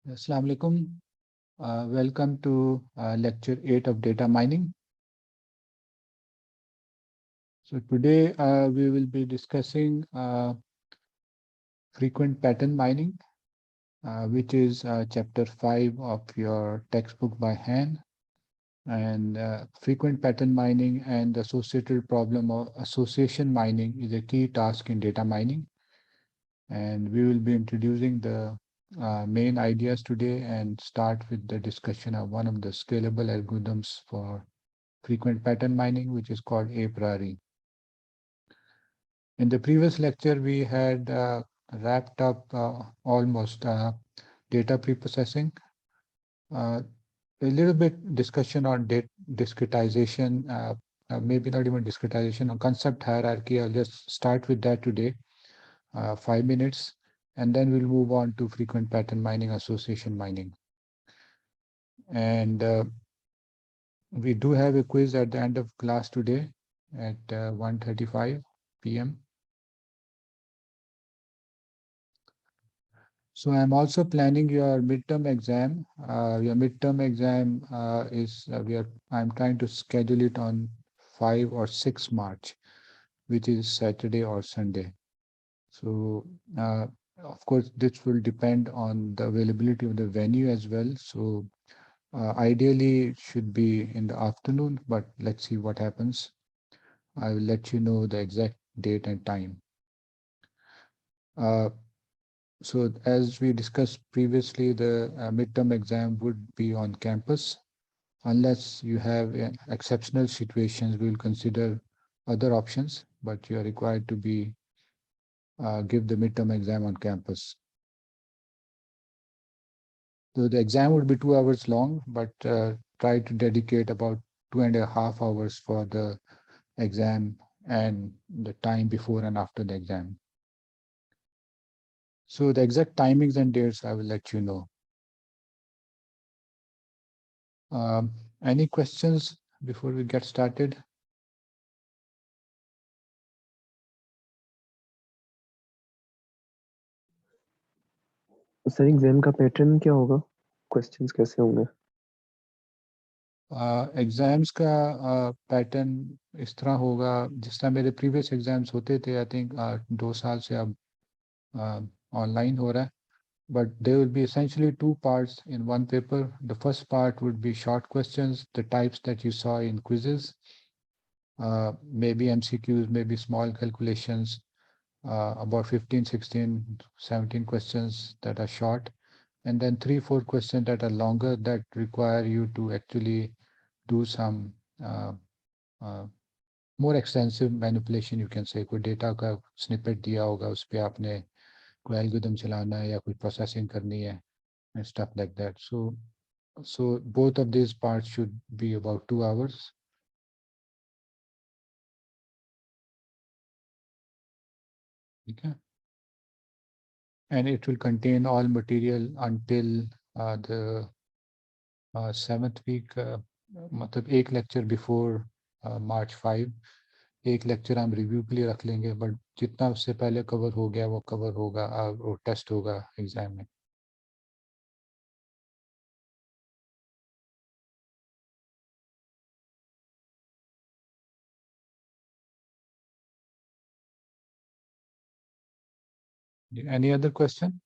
Assalamu alaikum. Welcome to lecture 8 of data mining. So today we will be discussing frequent pattern mining, which is chapter 5 of your textbook by hand. And frequent pattern mining and the associated problem of association mining is a key task in data mining. And we will be introducing the main ideas today and start with the discussion of one of the scalable algorithms for frequent pattern mining, which is called Apriori. In the previous lecture, we had wrapped up almost data preprocessing, a little bit discussion on discretization, maybe not even discretization, on concept hierarchy. I'll just start with that today, 5 minutes, and then we'll move on to frequent pattern mining, association mining. And we do have a quiz at the end of class today at 1:35 p.m. So I'm also planning your midterm exam. Your midterm exam I'm trying to schedule it on 5 or 6 March, which is Saturday or Sunday. So of course, this will depend on the availability of the venue as well. So ideally it should be in the afternoon, but let's see what happens. I will let you know the exact date and time. So as we discussed previously, the midterm exam would be on campus. Unless you have exceptional situations, we will consider other options, but you are required to give the midterm exam on campus. So the exam would be 2 hours long, but try to dedicate about 2.5 hours for the exam and the time before and after the exam. So the exact timings and dates, I will let you know. Any questions before we get started? Sir exam का pattern क्या होगा, questions कैसे होंगे? Exams का pattern इस तरह होगा जिस तरह मेरे प्रीवियस एग्जाम्स होते थे. आई थिंक 2 साल से अब ऑनलाइन हो रहा है. But there will be essentially 2 parts in one paper. The first part would be short questions, the types that you saw in quizzes, maybe MCQs, maybe small calculations, about 15, 16, 17 questions that are short, and then 3, 4 questions that are longer that require you to actually do some more extensive manipulation, you can say. कोई data का snippet दिया होगा, उस पे आपने कोई algorithm चलाना है या कोई processing करनी है, and stuff like that. So both of these parts should be about 2 hours. Okay. And it will contain all material until the 7th week, मतलब एक lecture before March 5. एक लेक्चर हम रिव्यू के लिए रख लेंगे, बट जितना उससे पहले कवर हो गया वो कवर होगा, वो टेस्ट होगा एग्जाम में. Any other question?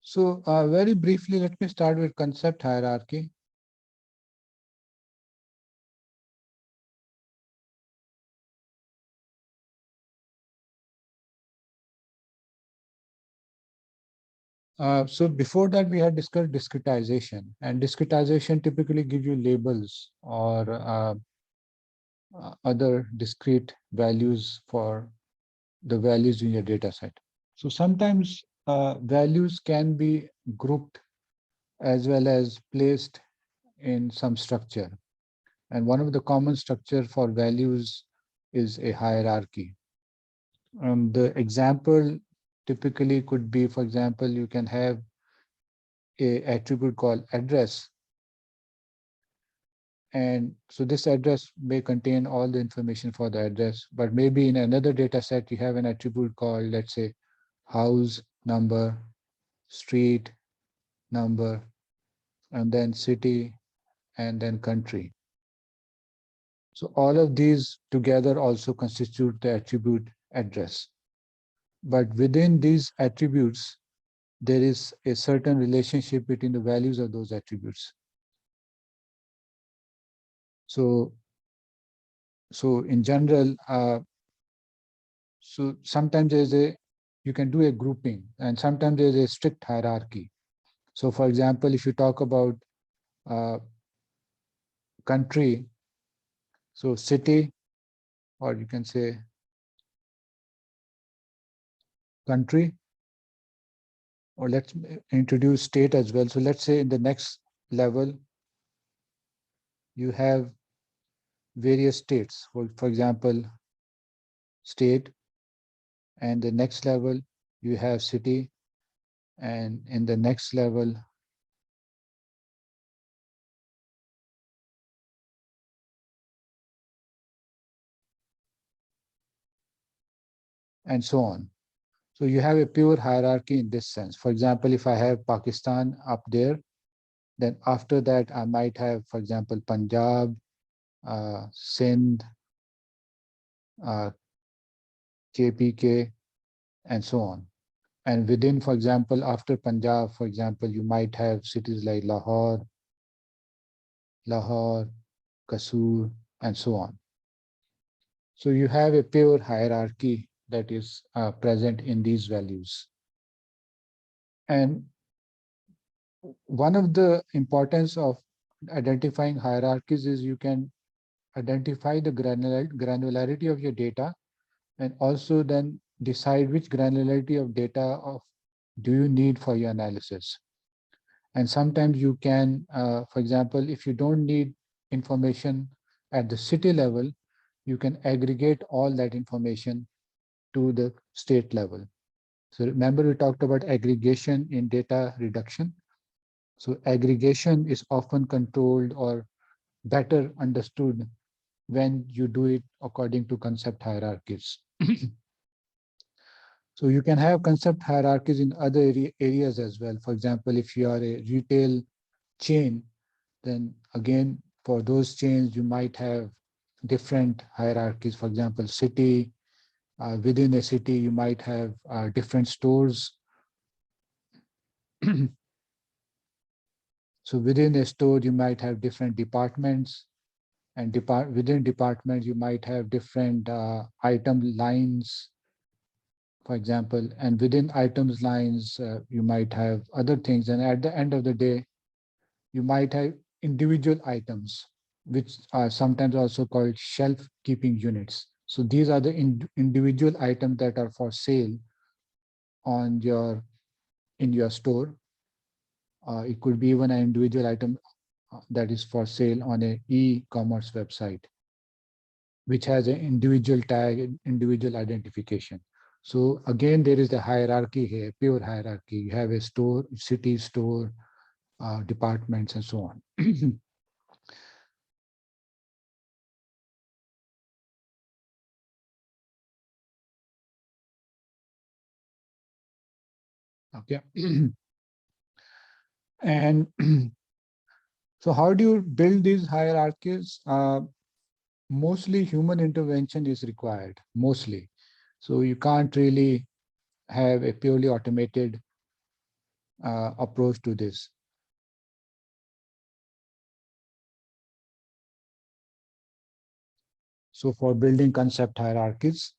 So very briefly, let me start with concept hierarchy. So before that, we had discussed discretization, and discretization typically gives you labels or other discrete values for the values in your data set. So sometimes values can be grouped as well as placed in some structure. And one of the common structure for values is a hierarchy. The example typically could be, for example, you can have a attribute called address. And so this address may contain all the information for the address, but maybe in another data set, you have an attribute called, let's say, house number, street number, and then city, and then country. So all of these together also constitute the attribute address. But within these attributes, there is a certain relationship between the values of those attributes. So, so in general, so sometimes you can do a grouping, and sometimes there's a strict hierarchy. So for example, if you talk about uh, country, so city, or you can say country, or let's introduce state as well. So let's say in the next level, you have various states. For example, state, and the next level, you have city, and in the next level, and so on. So you have a pure hierarchy in this sense. For example, if I have Pakistan up there, then after that, I might have, for example, Punjab, Sindh, uh, KPK, and so on. And within, for example, after Punjab, for example, you might have cities like Lahore, Kasur, and so on. So you have a pure hierarchy that is present in these values. And one of the importance of identifying hierarchies is you can identify the granularity of your data, and also then decide which granularity of data do you need for your analysis. And sometimes you can, for example, if you don't need information at the city level, you can aggregate all that information to the state level. So remember we talked about aggregation in data reduction. So aggregation is often controlled or better understood when you do it according to concept hierarchies. So you can have concept hierarchies in other areas as well. For example, if you are a retail chain, then again, for those chains, you might have different hierarchies. For example, city, within a city, you might have different stores. So within a store, you might have different departments, and within departments, you might have different item lines, for example, and within items lines, you might have other things. And at the end of the day, you might have individual items, which are sometimes also called shelf keeping units. So these are the individual items that are for sale on in your store. It could be even an individual item that is for sale on an e-commerce website, which has an individual tag, individual identification. So again, there is the hierarchy here, pure hierarchy. You have a store, city store, departments, and so on. Okay. And so how do you build these hierarchies? Mostly human intervention is required, mostly. So you can't really have a purely automated approach to this. So for building concept hierarchies,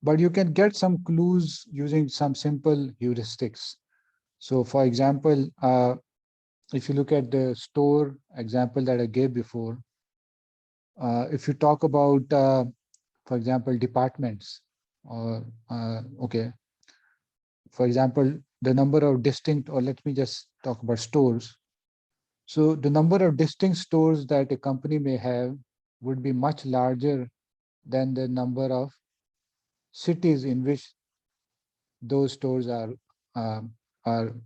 but you can get some clues using some simple heuristics. So for example, if you look at the store example that I gave before, if you talk about, for example, departments, or okay, for example, the number of distinct, or let me just talk about stores. So the number of distinct stores that a company may have would be much larger than the number of cities in which those stores are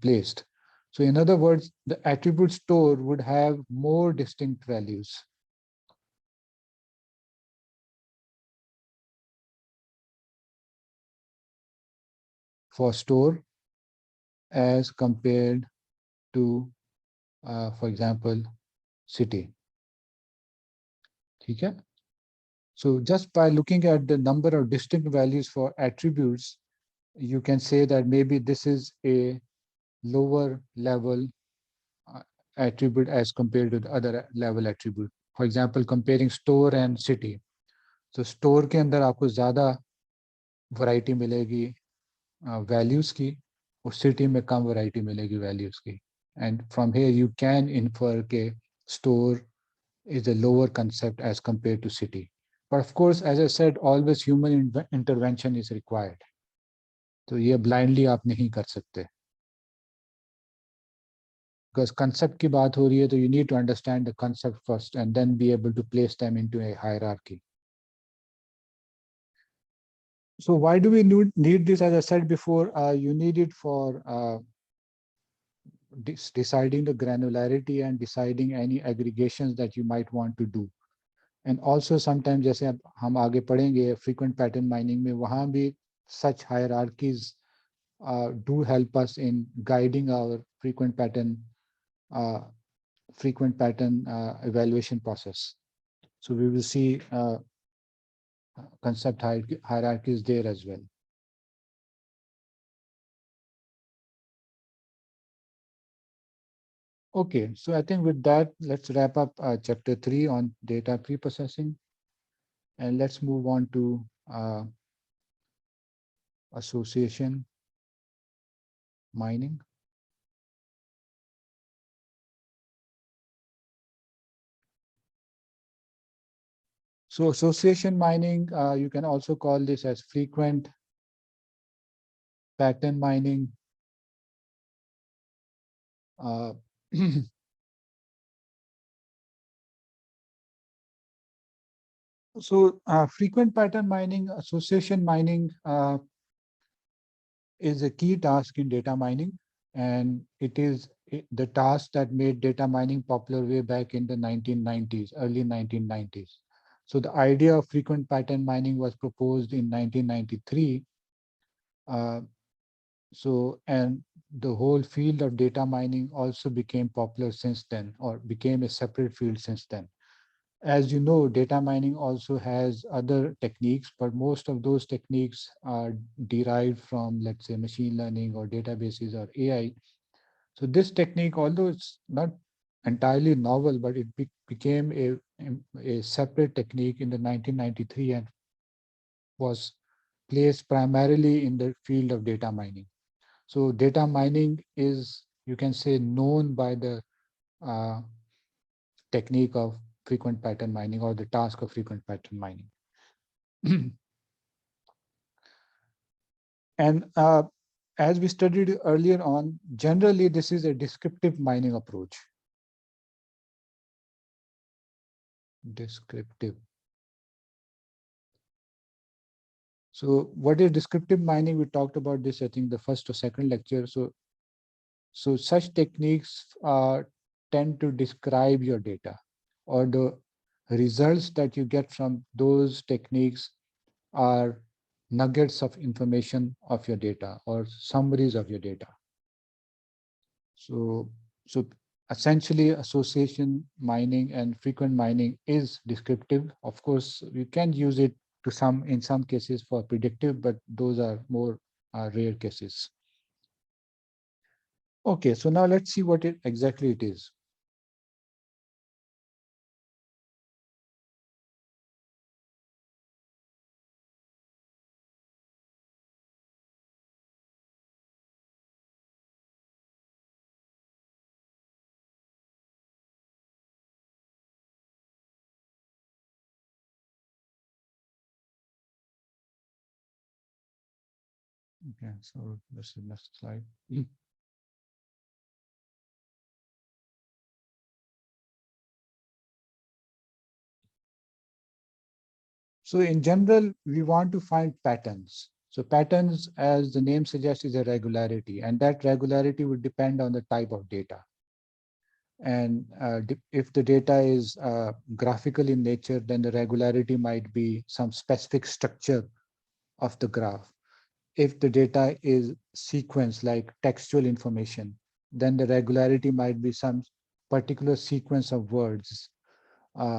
placed. So in other words, the attribute store would have more distinct values for store as compared to, for example, city. Okay? So just by looking at the number of distinct values for attributes, you can say that maybe this is a lower level attribute as compared to the other level attribute. For example, comparing store and city. So store के अंदर आपको ज़्यादा variety मिलेगी values की और city में कम variety मिलेगी वैल्यूज की and from here you can infer के store is a lower concept as compared to city. But of course, as I said, always human intervention is required. तो ये blindly आप नहीं कर सकते. Because concept की बात हो रही है, तो you need to understand the concept first and then be able to place them into a hierarchy. So why do we need this? As I said before, you need it for deciding the granularity and deciding any aggregations that you might want to do. And also sometimes जैसे अब हम आगे पढ़ेंगे frequent pattern mining में वहाँ भी such hierarchies do help us in guiding our uh, frequent pattern evaluation process. So we will see concept hierarchies there as well. Okay, so I think with that, let's wrap up chapter 3 on data preprocessing, and let's move on to association mining. So association mining, you can also call this as frequent pattern mining. So frequent pattern mining, association mining is a key task in data mining, and it is the task that made data mining popular way back in the 1990s, early 1990s. So the idea of frequent pattern mining was proposed in 1993. And the whole field of data mining also became popular since then, or became a separate field since then. As you know, data mining also has other techniques, but most of those techniques are derived from, let's say, machine learning or databases or AI. So this technique, although it's not entirely novel, but it became a separate technique in the 1993 and was placed primarily in the field of data mining. So data mining is, you can say, known by the uh, technique of frequent pattern mining or the task of frequent pattern mining. And as we studied earlier on, generally this is a descriptive mining approach. Descriptive. So what is descriptive mining? We talked about this, I think, the first or second lecture. So such techniques tend to describe your data, or the results that you get from those techniques are nuggets of information of your data or summaries of your data. So essentially association mining and frequent mining is descriptive. Of course, we can use it in some cases for predictive, but those are more rare cases. Okay, so now let's see what exactly it is. Okay, so this is the next slide. So in general, we want to find patterns. So patterns, as the name suggests, is a regularity, and that regularity would depend on the type of data. And if the data is graphical in nature, then the regularity might be some specific structure of the graph. If the data is sequence like textual information, then the regularity might be some particular sequence of words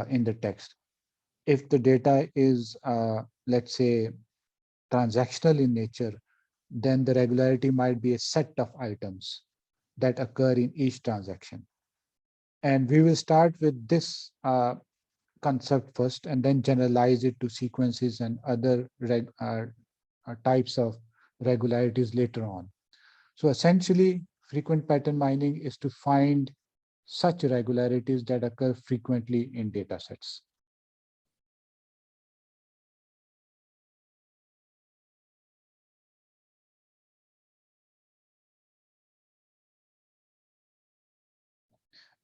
in the text. If the data is, let's say, transactional in nature, then the regularity might be a set of items that occur in each transaction. And we will start with this concept first and then generalize it to sequences and other types of regularities later on. So essentially, frequent pattern mining is to find such regularities that occur frequently in data sets.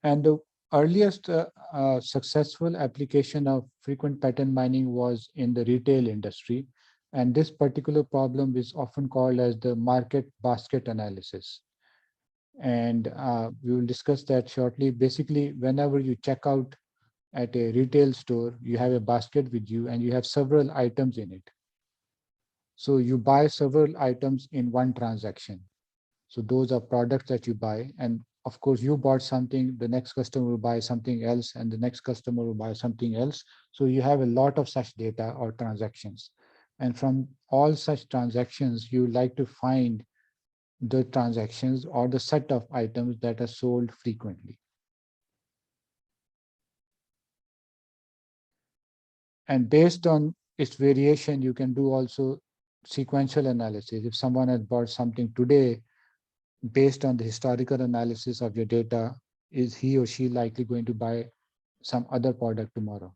And the earliest successful application of frequent pattern mining was in the retail industry. And this particular problem is often called as the market basket analysis. And we will discuss that shortly. Basically, whenever you check out at a retail store, you have a basket with you and you have several items in it. So you buy several items in one transaction. So those are products that you buy. And of course, you bought something, the next customer will buy something else, and the next customer will buy something else. So you have a lot of such data or transactions. And from all such transactions, you like to find the transactions or the set of items that are sold frequently. And based on its variation, you can do also sequential analysis. If someone has bought something today, based on the historical analysis of your data, is he or she likely going to buy some other product tomorrow?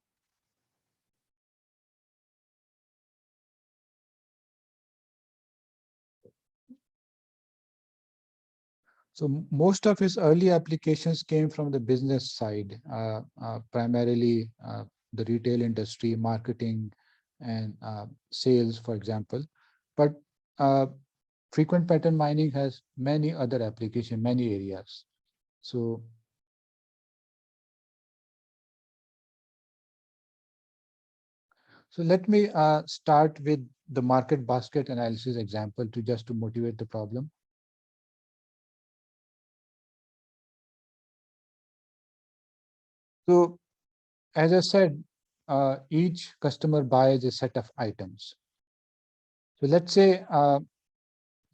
So most of his early applications came from the business side, primarily the retail industry, marketing, and sales, for example. But uh, frequent pattern mining has many other applications, many areas. So, so let me start with the market basket analysis example to just to motivate the problem. So as I said, each customer buys a set of items. So let's say,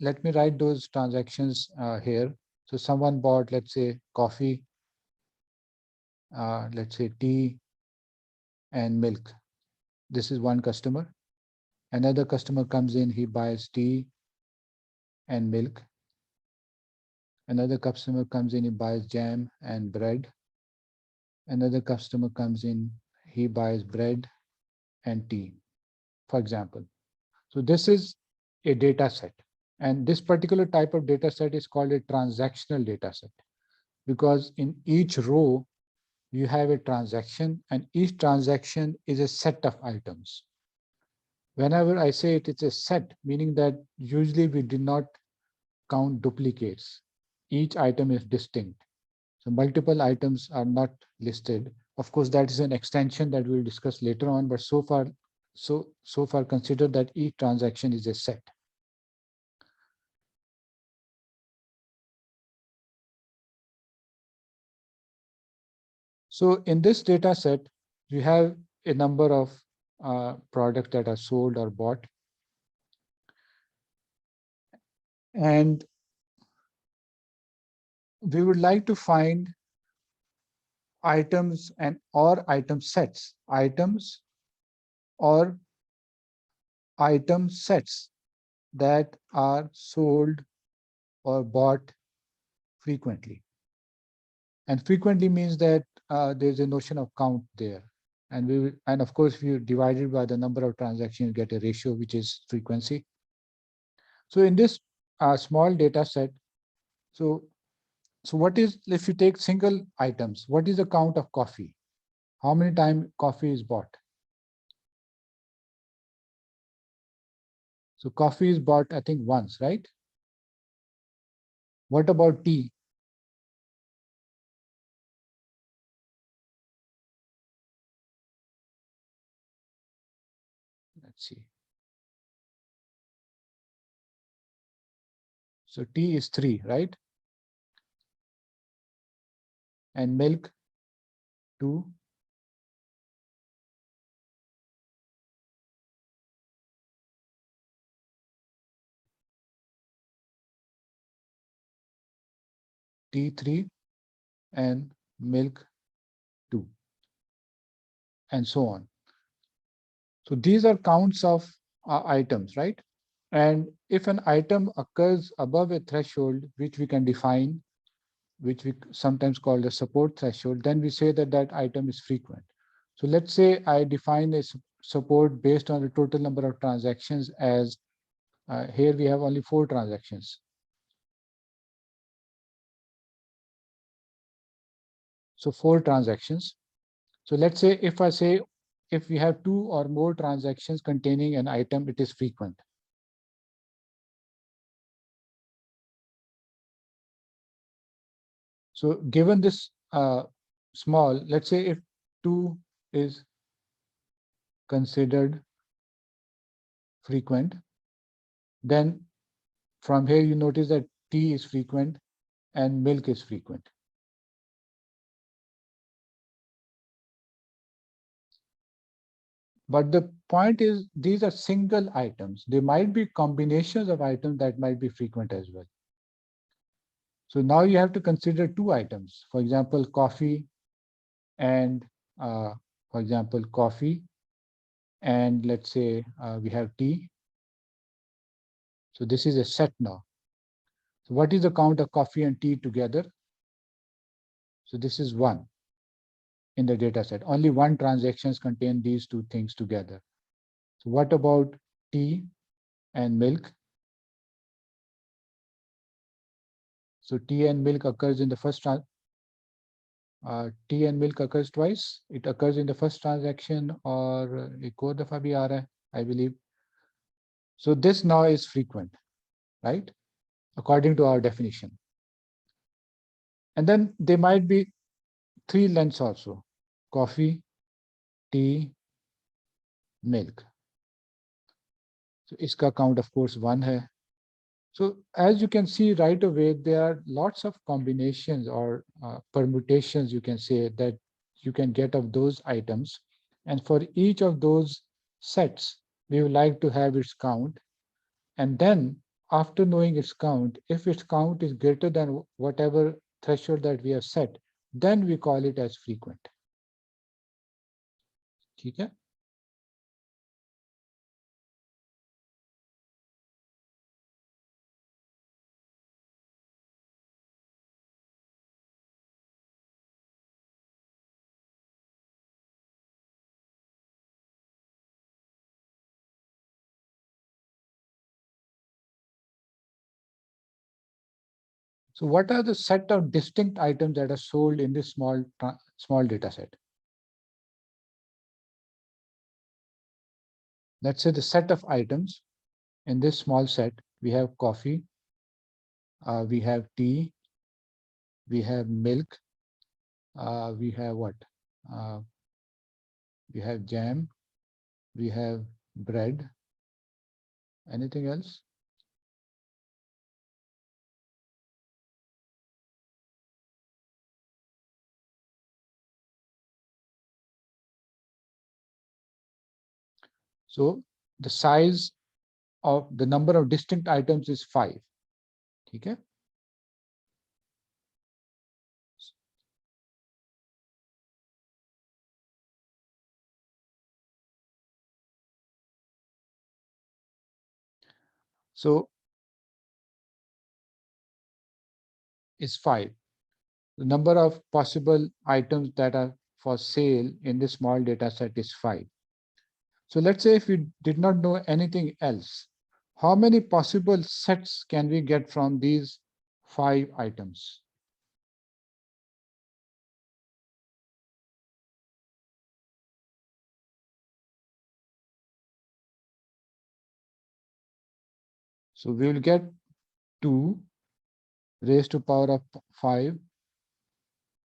let me write those transactions here. So someone bought, let's say, coffee, let's say tea and milk. This is one customer. Another customer comes in, he buys tea and milk. Another customer comes in, he buys jam and bread. Another customer comes in, he buys bread and tea, for example. So this is a data set. And this particular type of data set is called a transactional data set because in each row, you have a transaction and each transaction is a set of items. Whenever I say it, it's a set, meaning that usually we do not count duplicates. Each item is distinct. So multiple items are not listed. Of course, that is an extension that we'll discuss later on, but so far consider that each transaction is a set. So in this data set, you have a number of products that are sold or bought. And we would like to find items and or item sets, items or item sets that are sold or bought frequently. And frequently means that there's a notion of count there. And of course, if you divide it by the number of transactions, you get a ratio, which is frequency. So in this small data set, so what is, if you take single items, what is the count of coffee? How many times coffee is bought? So coffee is bought, I think, once, right? What about tea? Let's see. So tea is 3, right? And milk 2. Tea 3 and milk 2, and so on. So these are counts of items, right? And if an item occurs above a threshold, which we can define, which we sometimes call the support threshold, then we say that that item is frequent. So let's say I define a support based on the total number of transactions as here we have only 4 transactions. So 4 transactions. So let's say if we have 2 or more transactions containing an item, it is frequent. So given this small, let's say if 2 is considered frequent, then from here you notice that tea is frequent and milk is frequent. But the point is, these are single items. There might be combinations of items that might be frequent as well. So now you have to consider 2 items. For example, coffee and coffee, and let's say we have tea. So this is a set now. So what is the count of coffee and tea together? So this is 1 in the data set. Only 1 transactions contain these 2 things together. So what about tea and milk? So tea and milk occurs in the first tea and milk occurs twice. It occurs in the first transaction और एक और दफा भी आ रहा है, I believe. So this now is frequent, right? According to our definition. And then there might be 3 lengths also: coffee, tea, milk. So iska count of course 1 hai. So as you can see right away, there are lots of combinations or permutations, you can say, that you can get of those items. And for each of those sets, we would like to have its count. And then after knowing its count, if its count is greater than whatever threshold that we have set, then we call it as frequent. Okay? So what are the set of distinct items that are sold in this small data set? Let's say the set of items in this small set, we have coffee, we have tea, we have milk, we have what? Uh, we have jam, we have bread. Anything else? So the size of the number of distinct items is 5. Okay? So it's 5. The number of possible items that are for sale in this small data set is 5. So let's say if we did not know anything else, how many possible sets can we get from these 5 items? So we will get 2 raised to power of 5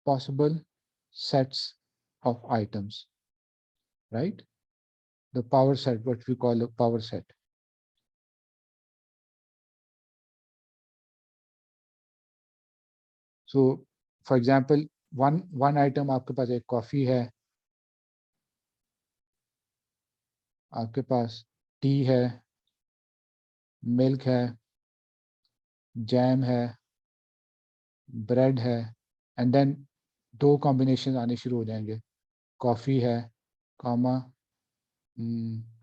possible sets of items, right? The power set, what we call a power set. So for example, one item आपके पास एक coffee है, आपके पास T है, milk है, jam है, bread है, and then 2 combination आने शुरू हो जाएंगे. कॉफी है, कॉमा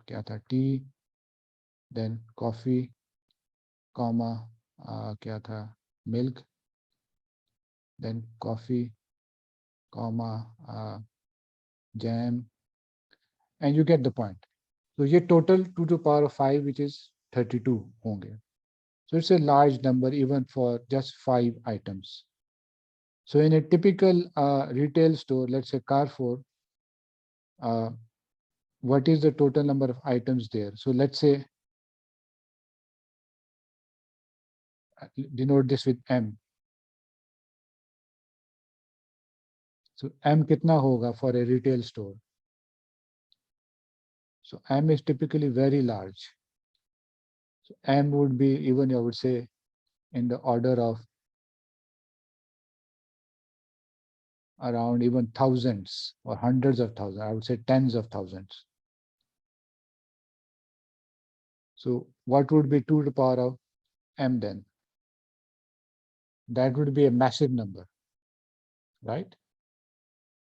क्या था, टी, देन कॉफी, कॉमा क्या था, milk, then coffee, comma jam, and you get the point. तो ये total 2 to power of 5 which is 32 होंगे. So it's a large number even for just 5 items. So in a typical retail store, let's say Carrefour, uh, what is the total number of items there? So let's say, denote this with M. So M kitna hoga for a retail store? So M is typically very large. So M would be even, I would say, in the order of around even thousands or hundreds of thousands. I would say tens of thousands. So what would be 2 to the power of M then? That would be a massive number, right?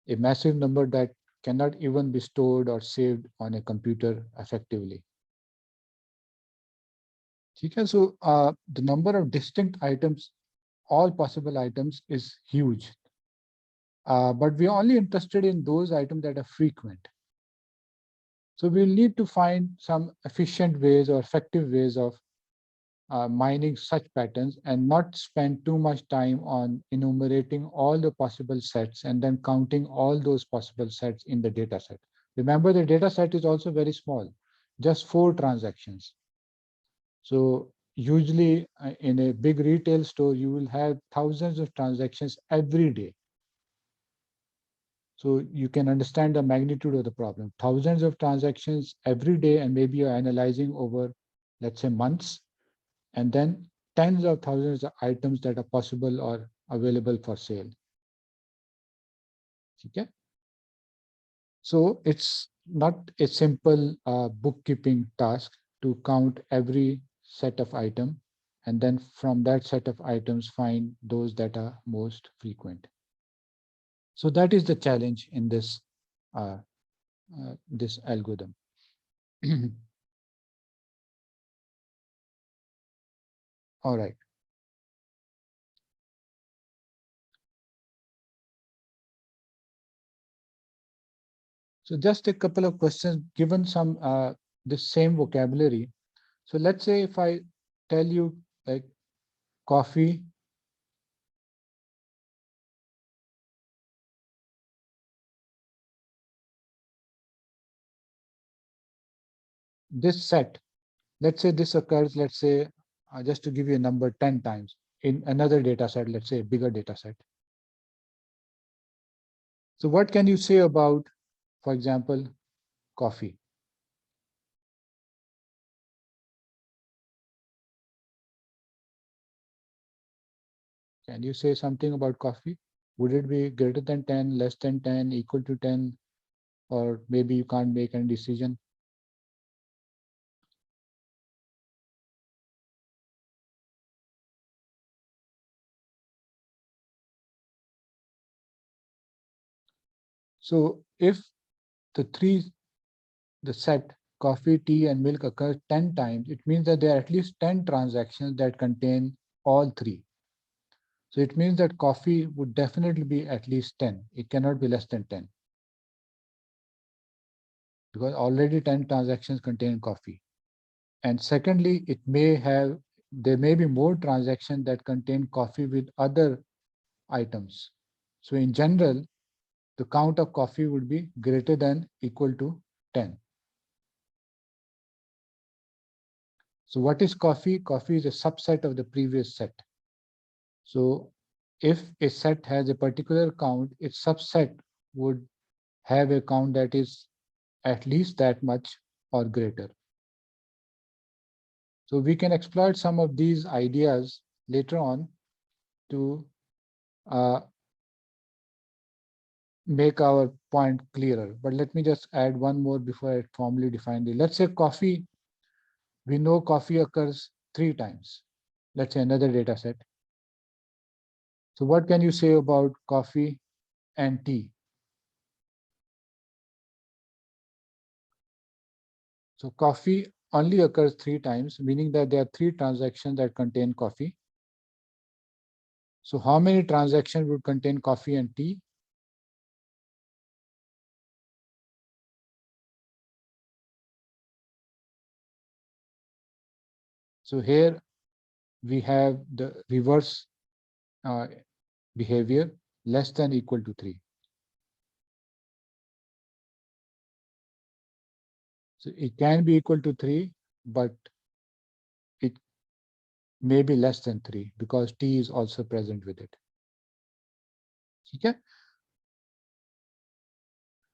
A massive number that cannot even be stored or saved on a computer effectively. Okay, so the number of distinct items, all possible items, is huge. But we are only interested in those items that are frequent. So we'll need to find some efficient ways or effective ways of mining such patterns and not spend too much time on enumerating all the possible sets and then counting all those possible sets in the data set. Remember, the data set is also very small, just 4 transactions. So usually in a big retail store, you will have thousands of transactions every day. So you can understand the magnitude of the problem. Thousands of transactions every day, and maybe you're analyzing over, let's say, months, and then tens of thousands of items that are possible or available for sale. Okay? So it's not a simple bookkeeping task to count every set of item and then from that set of items find those that are most frequent. So that is the challenge in this algorithm. All right. So just a couple of questions given some this same vocabulary. So let's say if I tell you like coffee, this set, let's say this occurs, let's say, just to give you a number, 10 times in another data set, let's say a bigger data set. So what can you say about, for example, coffee? Can you say something about coffee? Would it be greater than 10, less than 10, equal to 10, or maybe you can't make any decision? So if the set coffee, tea, and milk occurs 10 times, it means that there are at least 10 transactions that contain all three. So it means that coffee would definitely be at least 10. It cannot be less than 10 because already 10 transactions contain coffee. And secondly, there may be more transactions that contain coffee with other items. So in general, the count of coffee would be greater than equal to 10. So what is coffee? Coffee is a subset of the previous set. So if a set has a particular count, its subset would have a count that is at least that much or greater. So we can exploit some of these ideas later on to uh, make our point clearer. But let me just add one more before I formally define it. Let's say coffee, we know coffee occurs 3 times. Let's say another data set. So what can you say about coffee and tea? So coffee only occurs 3 times, meaning that there are 3 transactions that contain coffee. So how many transactions would contain coffee and tea? So here we have the reverse uh, behavior, less than equal to 3. So it can be equal to 3, but it may be less than 3 because t is also present with it. Okay.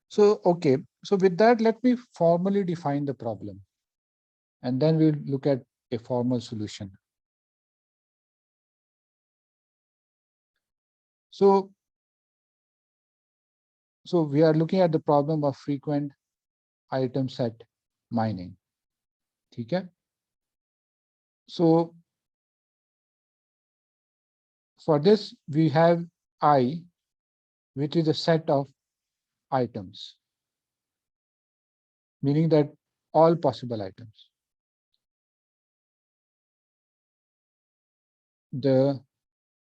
So, okay. So with that, let me formally define the problem. And then we'll look at a formal solution. So we are looking at the problem of frequent item set mining. Okay. So for this, we have I, which is a set of items, meaning that all possible items. The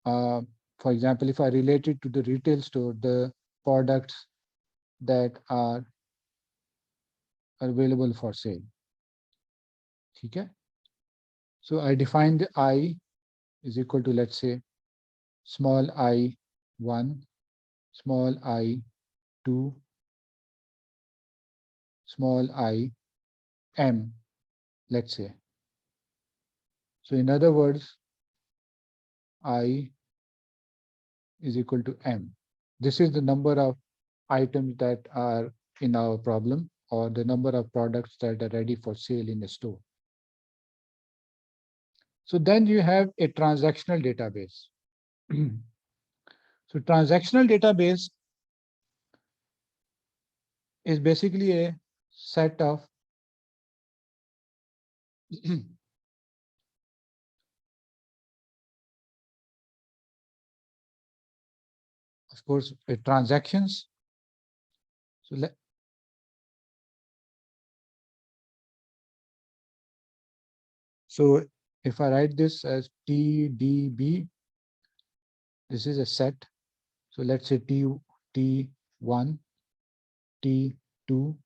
for example, if I relate it to the retail store, the products that are available for sale. Okay. So I define the I is equal to, let's say, small I1, small I2, small im, let's say. So in other words, I is equal to m. This is the number of items that are in our problem, or the number of products that are ready for sale in the store. So then you have a transactional database. So transactional database is basically a set of of course, transactions. So so if I write this as TDB, this is a set. So let's say T1, T2,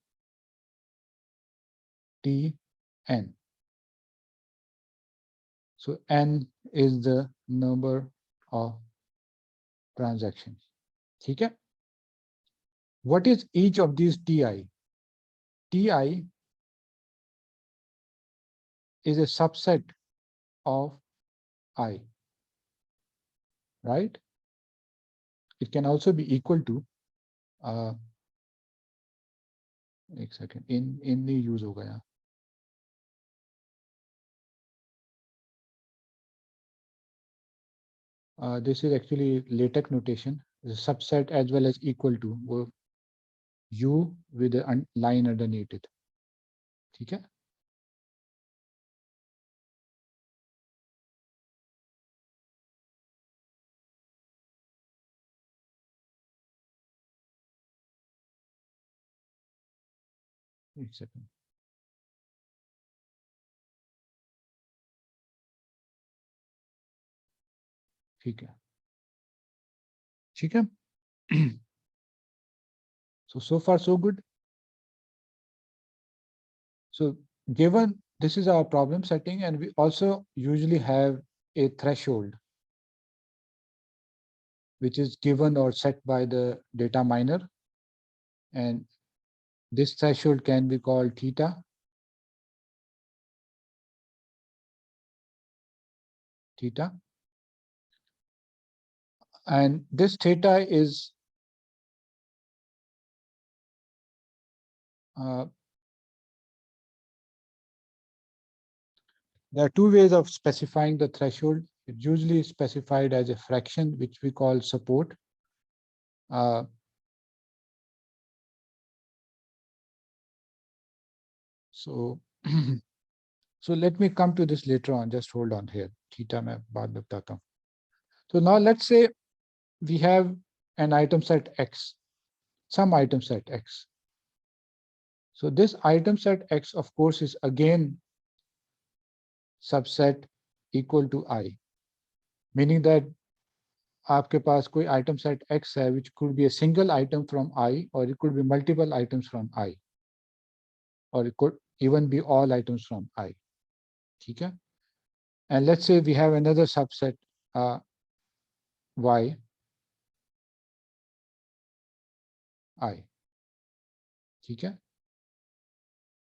Tn. So n is the number of transactions. Okay. What is each of these Ti? Ti is a subset of I, right? It can also be equal to एक second, in नहीं use होगा यहाँ. This is actually LaTeX notation. The subset as well as equal to, वो U with a line underneath it. ठीक है? एक second. ठीक है. ठीक है? So far so good. So given this is our problem setting, and we also usually have a threshold which is given or set by the data miner, and this threshold can be called theta, theta. And this theta is there are two ways of specifying the threshold. It's usually specified as a fraction, which we call support. So so let me come to this later on. Just hold on here. Theta मैं बाद में बताता हूँ. So now let's say we have an item set X, some item set X. So this item set X, of course, is again subset equal to I, meaning that आपके पास कोई item set X है, which could be a single item from I, or it could be multiple items from I, or it could even be all items from I. ठीक है? And let's say we have another subset Y, I. ठीक है?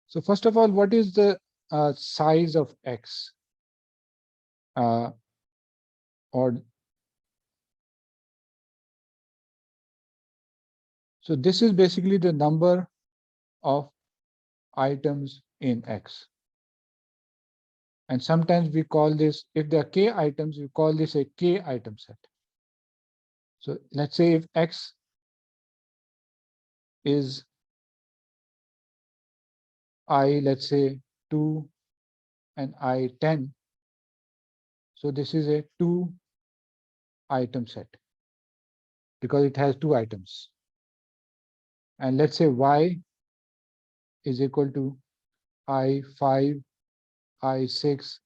So first of all, what is the size of X? Or so this is basically the number of items in X. And sometimes we call this, if there are K items, we call this a K item set. So let's say if X is I, let's say 2 and I 10. So this is a 2 item set because it has 2 items. And let's say Y is equal to I 5, I 6,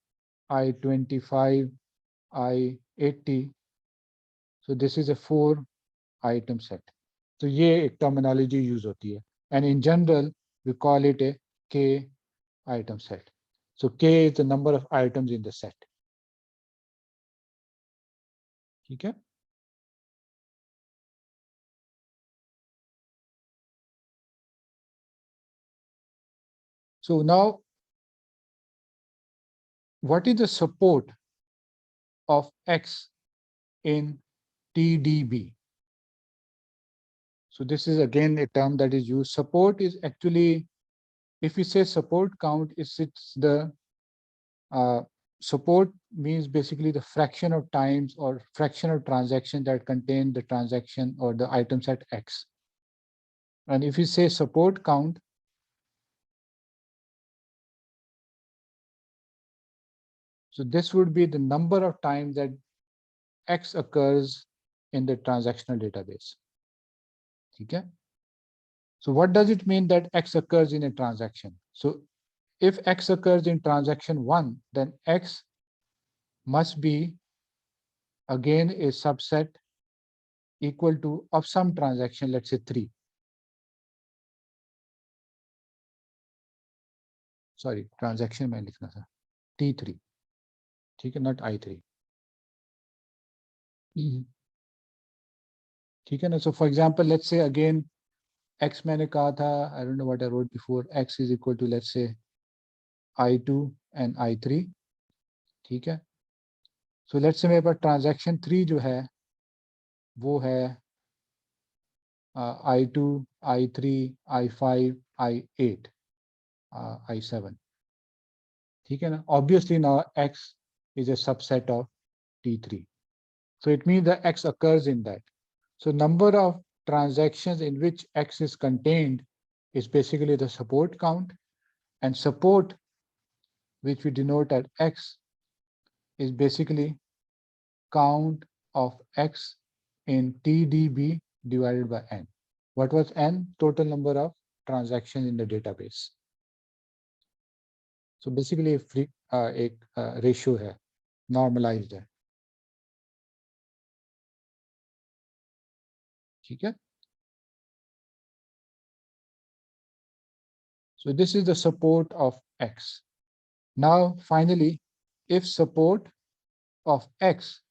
I 25, I 80. So this is a 4 item set. So ये एक terminology use होती है. And in general, we call it a K item set. So K is the number of items in the set. ठीक है? So now, what is the support of X in TDB? So this is again a term that is used. Support is actually, if we say support count, it's the support means basically the fraction of times or fraction of transactions that contain the transaction or the item set X. And if we say support count, so this would be the number of times that X occurs in the transactional database. Okay? So what does it mean that X occurs in a transaction? So if X occurs in transaction 1, then X must be again a subset equal to of some transaction, let's say 3. Sorry, transaction में लिखना था T3. ठीक है, not I3. ठीक है ना? So for example, let's say again X मैंने कहा था, I don't know what I wrote before, X is equal to let's say I2 and I3. ठीक है? So let's say मेरे पास transaction 3 जो है वो है I2, I3, I5, I8, I7. ठीक है ना? Obviously now X is a subset of T3. So it means that X occurs in that. So number of transactions in which X is contained is basically the support count, and support, which we denote as X, is basically count of X in TDB divided by N. What was N? Total number of transactions in the database. So basically एक ratio है, normalized है. ठीक है? So this is the support of X. Now, finally, if support of X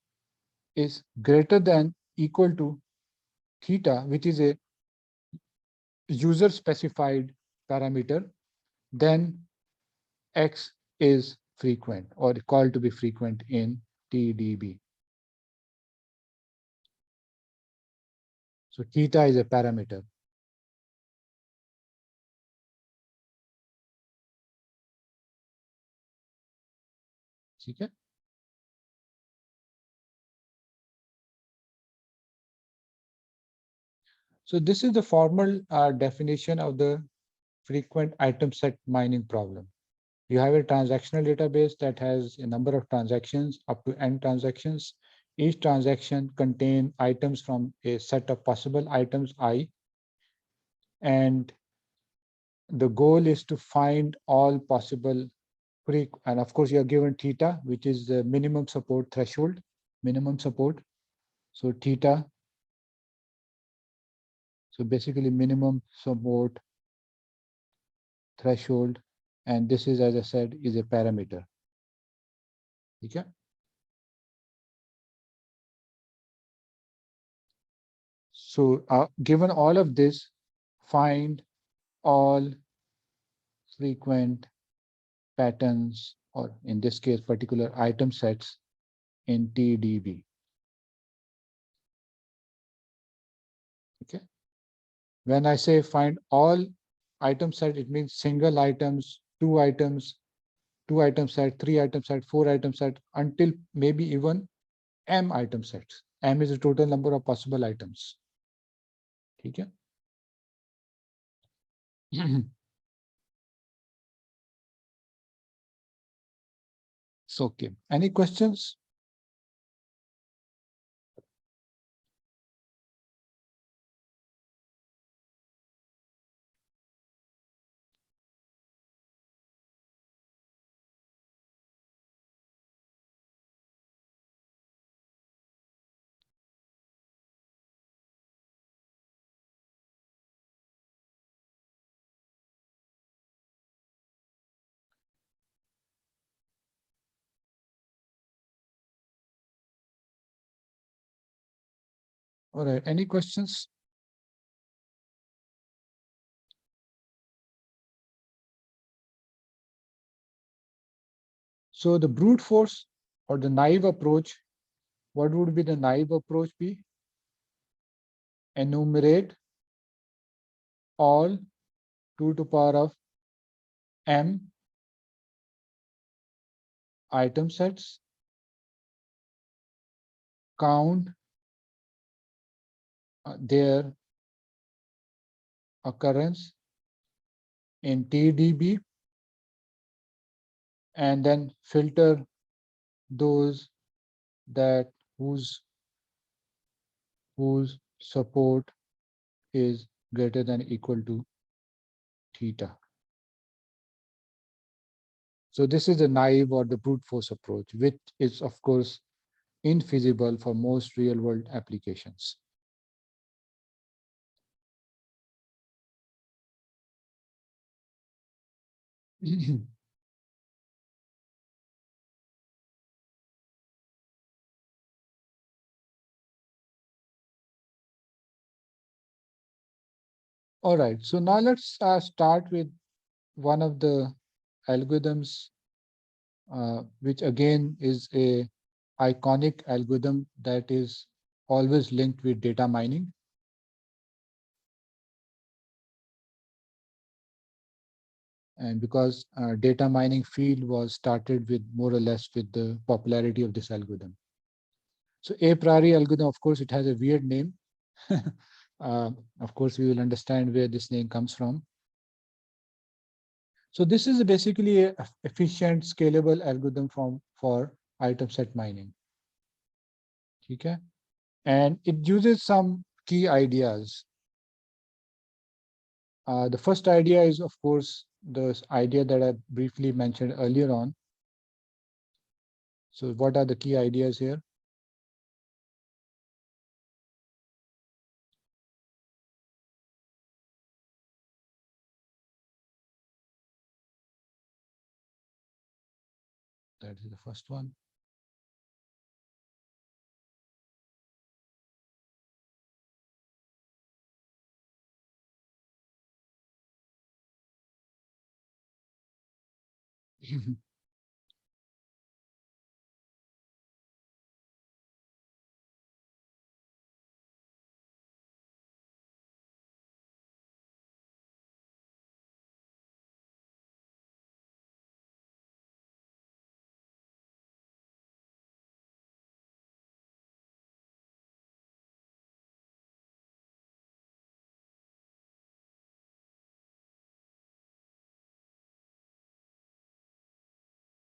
is greater than equal to theta, which is a user specified parameter, then X is frequent or called to be frequent in TDB. So theta is a parameter. Okay. So this is the formal definition of the frequent item set mining problem. You have a transactional database that has a number of transactions up to n transactions. Each transaction contains items from a set of possible items I, and the goal is to find all possible and of course you are given theta, which is the minimum support threshold, minimum support. So theta, so basically minimum support threshold, and this is, as I said, is a parameter. Okay. So given all of this, find all frequent patterns, or in this case, particular item sets in TDB. Okay. When I say find all item set, it means single items, two item set, three item set, four item set, until maybe even m item sets. M is the total number of possible items. Okay. So, okay. Any questions? All right. Any questions? So the brute force or the naive approach, what would be the naive approach be? Enumerate all 2 to the power of m item sets, count their occurrence in TDB, and then filter those that whose support is greater than or equal to theta. So this is the naive or the brute force approach, which is of course infeasible for most real world applications. All right, so now let's start with one of the algorithms, which again is a iconic algorithm that is always linked with data mining. And because data mining field was started with more or less with the popularity of this algorithm. So Apriori algorithm, of course, it has a weird name. Of course, we will understand where this name comes from. So this is basically an efficient, scalable algorithm for item set mining. Okay. And it uses some key ideas. The first idea is, of course, the idea that I briefly mentioned earlier on. So what are the key ideas here? That is the first one.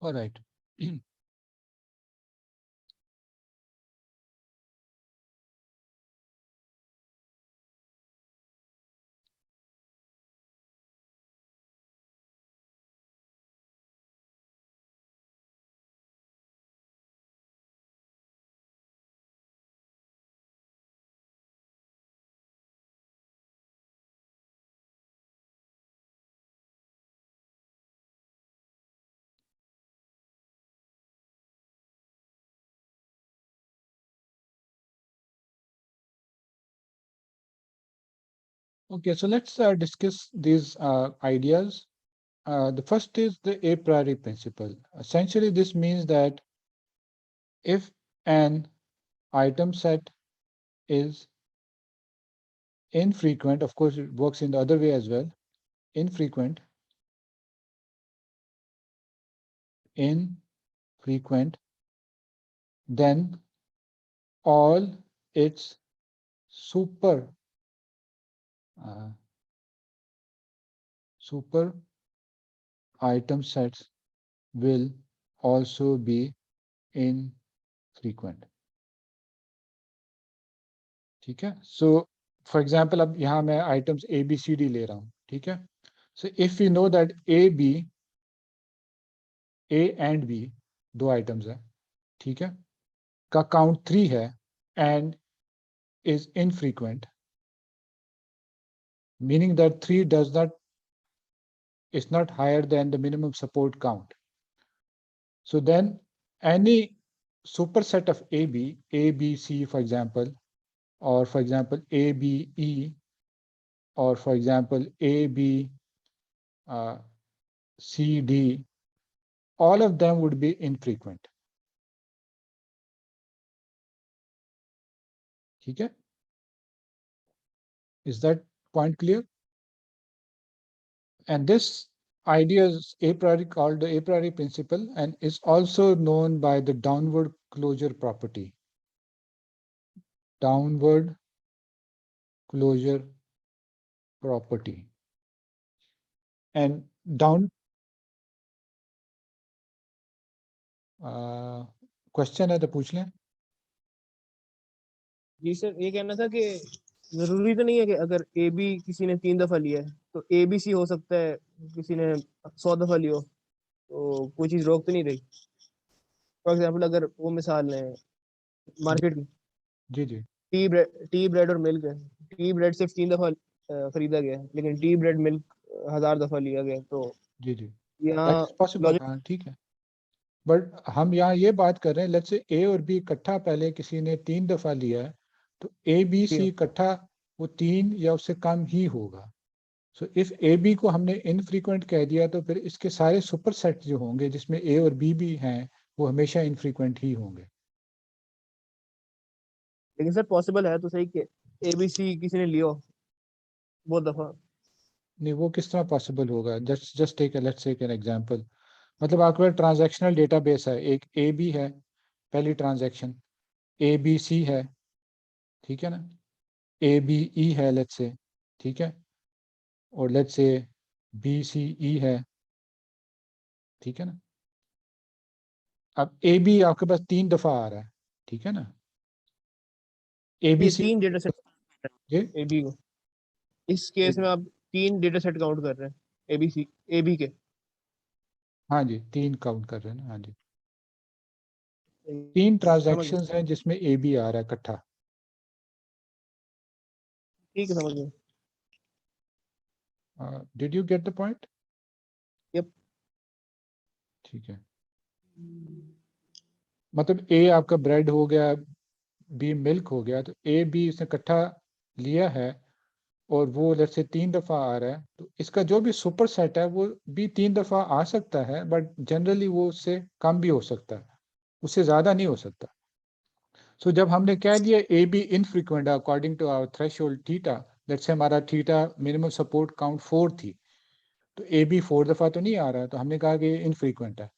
All right. Okay, so let's discuss these ideas. The first is the a priori principle. Essentially, this means that if an item set is infrequent, of course, it works in the other way as well, infrequent, infrequent, then all its super uh, super item sets will also be infrequent. ठीक है, so for example अब यहाँ मैं items A B C D ले रहा हूँ, ठीक है, so if we know that A and B दो items है, ठीक है, का count 3 है and is infrequent, meaning that 3 does not is not higher than the minimum support count. So then any superset of A, B, C, for example, or for example, A, B, E, or for example, A, B, C, D, all of them would be infrequent. Okay? Is that point clear? And this idea is a priori called the a priori principle and is also known by the downward closure property. Downward closure property. And down question है तो पूछ लें। जी sir, ये कहना था कि जरूरी तो नहीं है कि अगर ए बी किसी ने 3 दफा लिया है तो ए बी सी हो सकता है किसी ने 100 दफा लियो, तो कोई चीज रोक तो नहीं रही। फॉर एग्जाम्पल अगर वो मिसाल है मार्केट की, जी जी टी ब्रेड और मिल्क है। टी ब्रेड सिर्फ 3 दफा खरीदा गया है, लेकिन टी ब्रेड मिल्क 1000 दफा लिया गया, तो जी जी दैट यहाँ इज पॉसिबल, लॉजिक। हाँ ठीक है, बट हम यहाँ ये बात कर रहे हैं लेट्स से ए और बी इकट्ठा पहले किसी ने 3 दफा लिया है तो ए बी सी इकट्ठा वो 3 या उससे कम ही होगा। सो इफ ए बी को हमने इनफ्रीक्वेंट कह दिया तो फिर इसके सारे सुपर सेट जो होंगे जिसमें ए और बी भी हैं वो हमेशा इनफ्रीक्वेंट ही होंगे। लेकिन सर पॉसिबल है तो सही कि ए बी सी किसी ने लियो बहुत दफा। नहीं वो किस तरह पॉसिबल होगा, just just take let's take an example, मतलब आपके पास ट्रांजैक्शनल डेटाबेस है, एक ए बी है पहली ट्रांजैक्शन, ए बी सी है, ठीक है ना, ए बी ई है लेट्स से, ठीक है, और लेट्स से बी सी ई है, ठीक है ना। अब ए बी आपके पास 3 दफा आ रहा है, ठीक है ना, ए बी ये C 3 data set G A B को, इस केस में आप 3 डेटा सेट काउंट कर रहे हैं ए बी सी ए बी के। हाँ जी 3 काउंट कर रहे हैं ना, हाँ जी 3 समझ गए, ट्रांजैक्शंस हैं जिसमें ए बी आ रहा है इकट्ठा। ठीक है समझ गए। Did you get the point? Yup. ठीक है, मतलब ए आपका ब्रेड हो गया, बी मिल्क हो गया, तो ए बी इसने इकट्ठा लिया है और वो लेट्स से 3 दफा आ रहा है तो इसका जो भी सुपर सेट है वो भी 3 दफा आ सकता है बट जनरली वो उससे कम भी हो सकता है, उससे ज्यादा नहीं हो सकता। सो जब हमने कह दिया A B infrequent according to our threshold theta, let's say हमारा थीटा मिनिमम सपोर्ट काउंट 4 थी तो ए बी 4 दफा तो नहीं आ रहा है तो हमने कहा कि ये इनफ्रीक्वेंट है,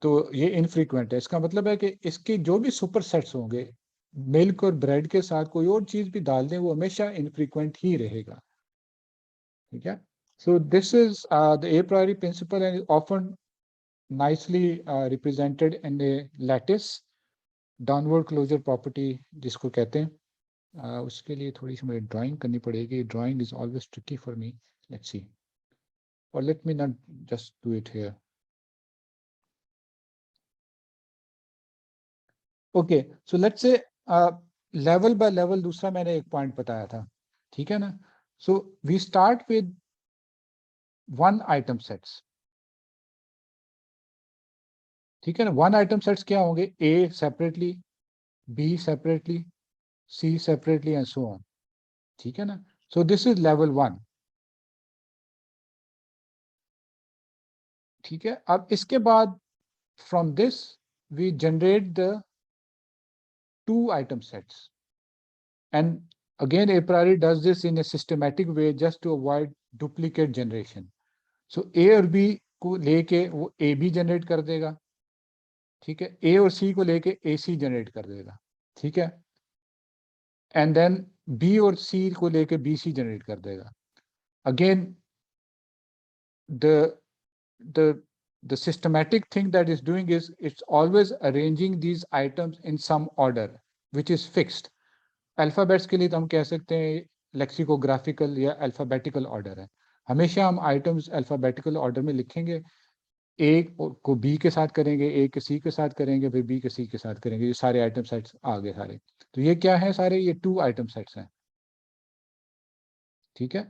तो ये इनफ्रीक्वेंट है, इसका मतलब है कि इसके जो भी सुपर सेट्स होंगे मिल्क और ब्रेड के साथ कोई और चीज भी डाल दें वो हमेशा इनफ्रीक्वेंट ही रहेगा, ठीक है। So this is the a priori principle and is often nicely represented in a lattice downward closure property जिसको कहते हैं उसके लिए थोड़ी सी मुझे ड्राइंग करनी पड़ेगी drawing is always tricky for me let's see और let me not just do it here okay so let's say level by level दूसरा मैंने एक पॉइंट बताया था ठीक है ना so we start with one item sets ठीक है ना वन आइटम सेट्स क्या होंगे A separately B separately C separately and so on ठीक है ना so this is level one ठीक है अब इसके बाद from this we generate the two item sets and again Apriori does this in a systematic way just to avoid duplicate generation so A और B को लेके वो ए बी जनरेट कर देगा ठीक है ए और सी को लेके ए सी जनरेट कर देगा ठीक है एंड देन बी और सी को लेके बी सी जनरेट कर देगा again the the the systematic thing that is doing is it's always arranging these items in some order which is fixed alphabets के लिए तो हम कह सकते हैं लेक्सिकोग्राफिकल या अल्फाबेटिकल ऑर्डर है हमेशा हम आइटम्स अल्फाबेटिकल ऑर्डर में लिखेंगे ए को बी के साथ करेंगे ए के सी के साथ करेंगे फिर बी के सी के साथ करेंगे ये सारे आइटम सेट्स आ गए सारे तो ये क्या है सारे ये टू आइटम सेट्स हैं ठीक है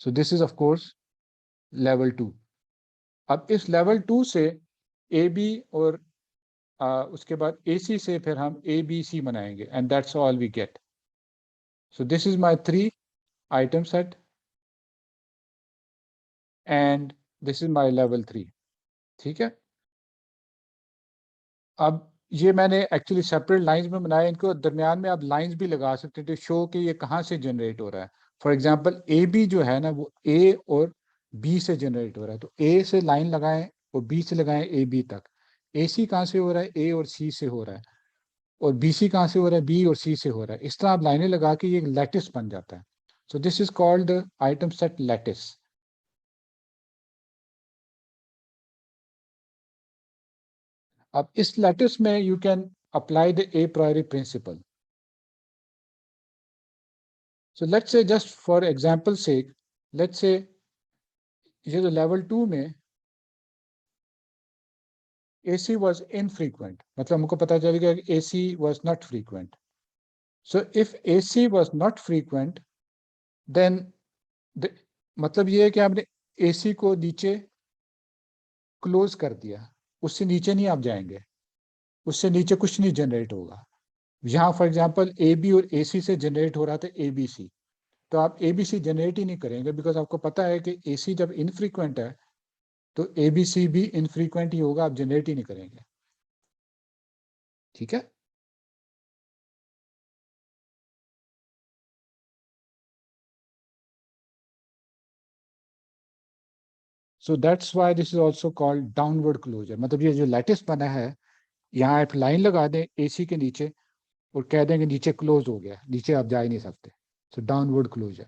so this is of course level two अब इस लेवल टू से ए बी और उसके बाद ए सी से फिर हम ए बी सी बनाएंगे and that's all we get so this is my three item set and this is my level three ठीक है अब ये मैंने एक्चुअली सेपरेट लाइंस में बनाया इनको दरमियान में आप लाइंस भी लगा सकते हैं तो शो कि ये कहाँ से जनरेट हो रहा है फॉर एग्जांपल ए बी जो है ना वो ए और बी से जनरेट हो रहा है तो ए से लाइन लगाएं और बी से लगाएं ए बी तक ए सी कहाँ से हो रहा है ए और सी से हो रहा है और बी सी कहाँ से हो रहा है बी और सी से हो रहा है इस तरह आप लाइनें लगा के ये लैटिस बन जाता है so this is called the item set lattice अब इस लैटिस में you can apply the Apriori principle so let's say just for example sake let's say ये जो level 2 में AC was infrequent मतलब हमको पता चल गया कि AC was not frequent so if AC was not frequent then the, मतलब ये है कि आपने AC को नीचे क्लोज कर दिया उससे नीचे नहीं आप जाएंगे उससे नीचे कुछ नहीं जनरेट होगा यहाँ फॉर एग्जांपल AB और AC से जनरेट हो रहा था ABC तो आप ABC जनरेट ही नहीं करेंगे बिकॉज आपको पता है कि AC जब इनफ्रीक्वेंट है तो ABC भी इनफ्रीक्वेंट ही होगा आप जनरेट ही नहीं करेंगे ठीक है so that's why this is also called downward closure मतलब ये जो लैटिस बना है यहाँ आप लाइन लगा दें एसी के नीचे और कह देंगे नीचे क्लोज हो गया नीचे आप जा ही नहीं सकते सो डाउनवर्ड क्लोजर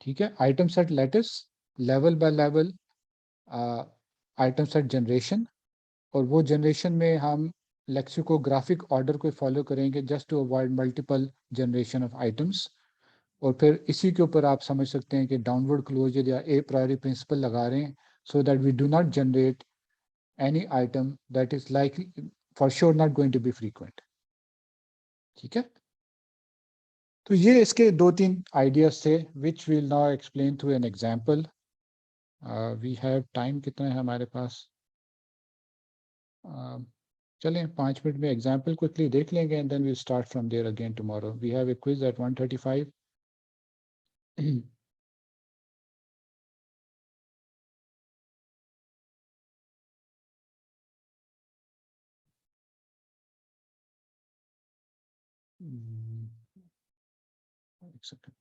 ठीक है item set lattice level by level item set generation और वो जनरेशन में हम लेक्सिकोग्राफिक ऑर्डर को फॉलो करेंगे just to avoid multiple generation of items और फिर इसी के ऊपर आप समझ सकते हैं कि डाउनवर्ड क्लोजर या ए प्रायोरी प्रिंसिपल लगा रहे हैं so that we do not generate any item that is like for sure not going to be frequent ठीक है तो ये इसके दो तीन आइडियाज थे which will now explain through an example we have time कितना है हमारे पास चलें 5 मिनट में एग्जांपल क्विकली देख लेंगे and then we start from there again tomorrow we have a quiz at 1:35 एक second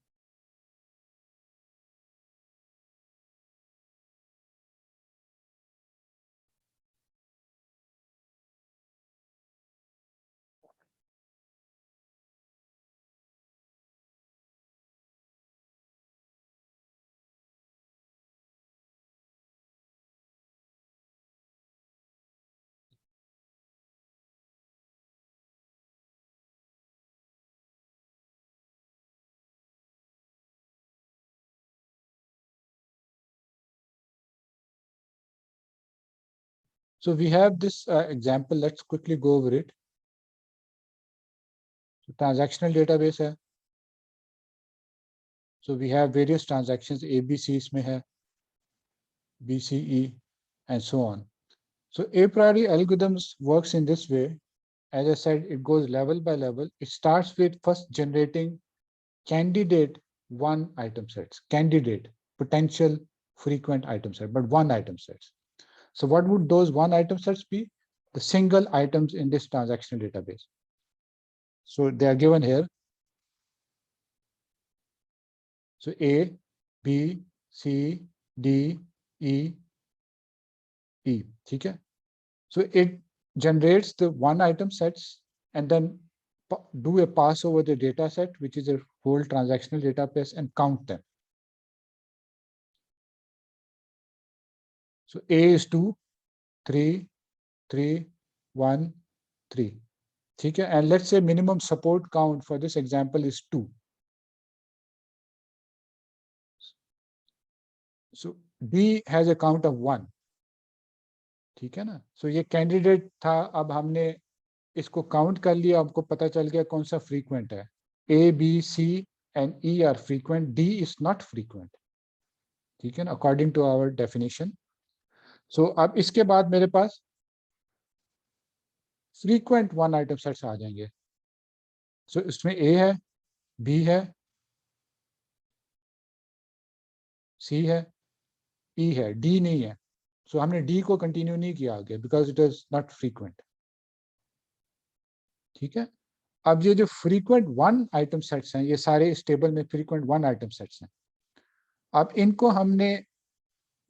So we have this example. Let's quickly go over it. So transactional database hai. So we have various transactions, ABC isme hai, BCE, and so on. So a priori algorithms works in this way. As I said, it goes level by level. It starts with first generating candidate one item sets, candidate, potential frequent item set, but one item sets. So what would those one item sets be? The single items in this transactional database. So they are given here. So A, B, C, D, E, E. Okay? So it generates the one item sets and then do a pass over the data set, which is a whole transactional database, and count them. So A is 2, 3, 3, 1, 3. Okay? And let's say minimum support count for this example is 2. So D has a count of 1. ठीक है ना? So ये candidate था, अब हमने इसको count कर लिया, हमको पता चल गया कौन सा frequent है. A, B, C and E are frequent. D is not frequent. ठीक है ना? According to our definition. So अब इसके बाद मेरे पास frequent one item sets आ जाएंगे. So इसमें A है, B है, C है, E है, D नहीं है. So हमने D को continue नहीं किया आगे because it is not frequent. ठीक है? अब ये जो frequent one item sets हैं, ये सारे इस टेबल में frequent one item sets हैं. अब इनको हमने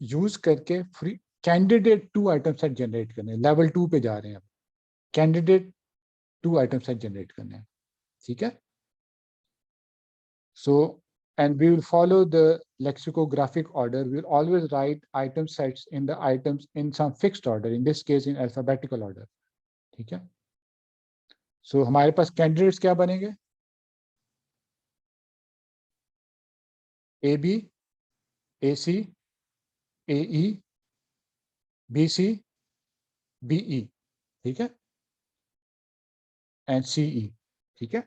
यूज करके free candidate two item set generate करने, लेवल 2 पे जा रहे हैं. अब candidate two item set generate करने हैं. ठीक है? So, and we will follow the lexicographic order. We will always write item sets in the items in some fixed order, in this case in alphabetical order. ठीक है? So हमारे पास candidates क्या बनेंगे? A B, A C, A E, B C, B E. ठीक है? And सी ई. ठीक है?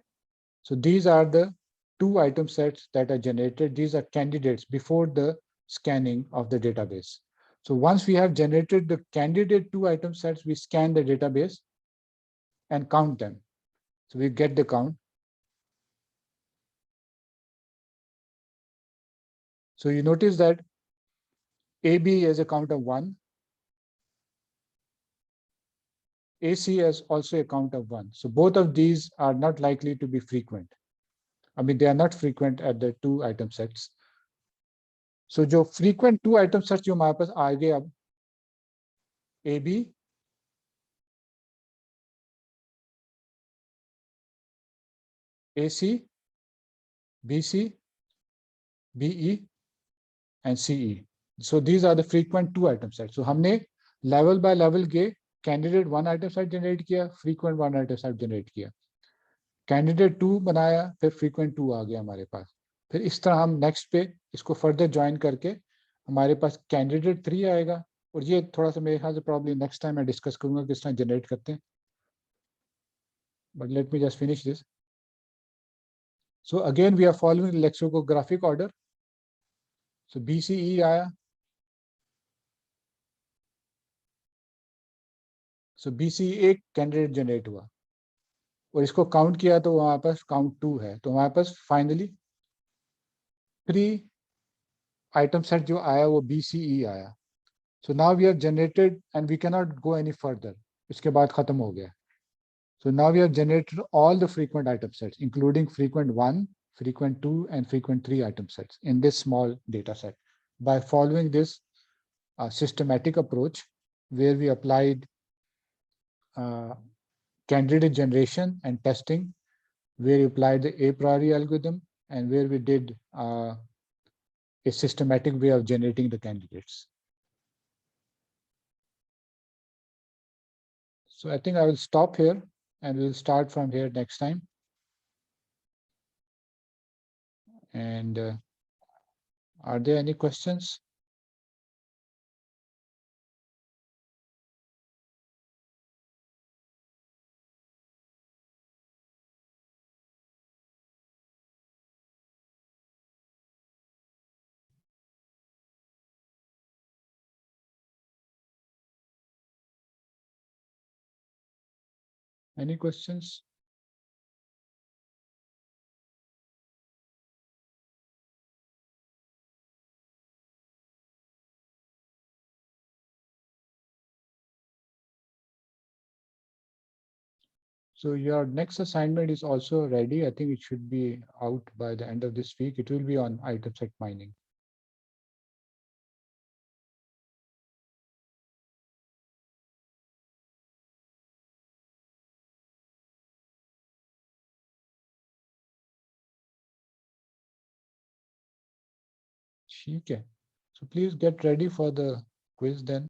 So these are the two item sets that are generated. These are candidates before the scanning of the database. So once we have generated the candidate two item sets, we scan the database and count them. So we get the count. So you notice that AB has a count of 1. AC has also a count of 1. So both of these are not likely to be frequent. I mean, they are not frequent at the two item sets. So जो frequent two item sets जो हमारे पास आ गए अब AB, AC, BC, BE, and CE. So these are the frequent two item sets. So हमने level by level के candidate one item set generate किया, frequent one item set generate किया, candidate two बनाया, फिर frequent two आ गया हमारे पास. फिर इस तरह हम next पे इसको further join करके हमारे पास candidate three आएगा. और ये थोड़ा सा मेरे ख्याल से probably next time मैं discuss करूंगा किस तरह generate करते हैं. But let me just finish this. So again we are following the lexicographic order. So BCE आया. So BCE एक candidate generate हुआ और इसको काउंट किया तो हमारे पास काउंट 2 है. तो हमारे पास फाइनली 3 आइटम सेट जो आया वो BCE आया. So now we have generated and we can not go any further. इसके बाद खत्म हो गया. So now we have generated all the frequent item sets, including frequent 1, frequent 2, and frequent 3 item sets in this small data set by following this systematic approach where we applied candidate generation and testing, where we applied the Apriori algorithm, and where we did a systematic way of generating the candidates. So I think I will stop here and we'll start from here next time. And are there any questions? Any questions? So your next assignment is also ready. I think it should be out by the end of this week. It will be on item set mining. ठीक है. So please get ready for the quiz then.